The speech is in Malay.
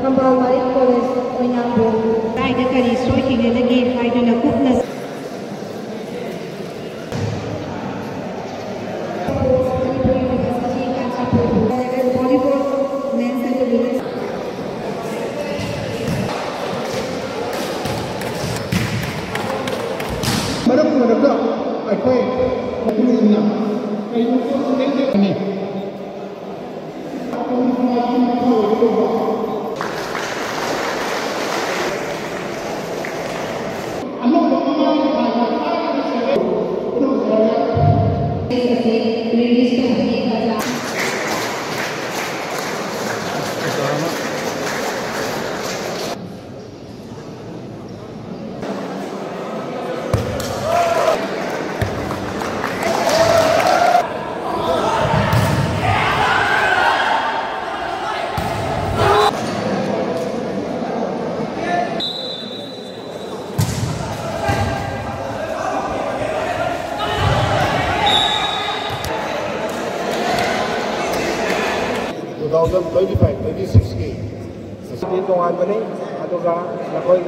Kambawari College Oinambo Raida Kari Soikinedagi Haiduna Kupna Volleyball men's and women's Madam Madam I quite $25, $26K. Sa dito nga ba ni? Ato ka, nakoy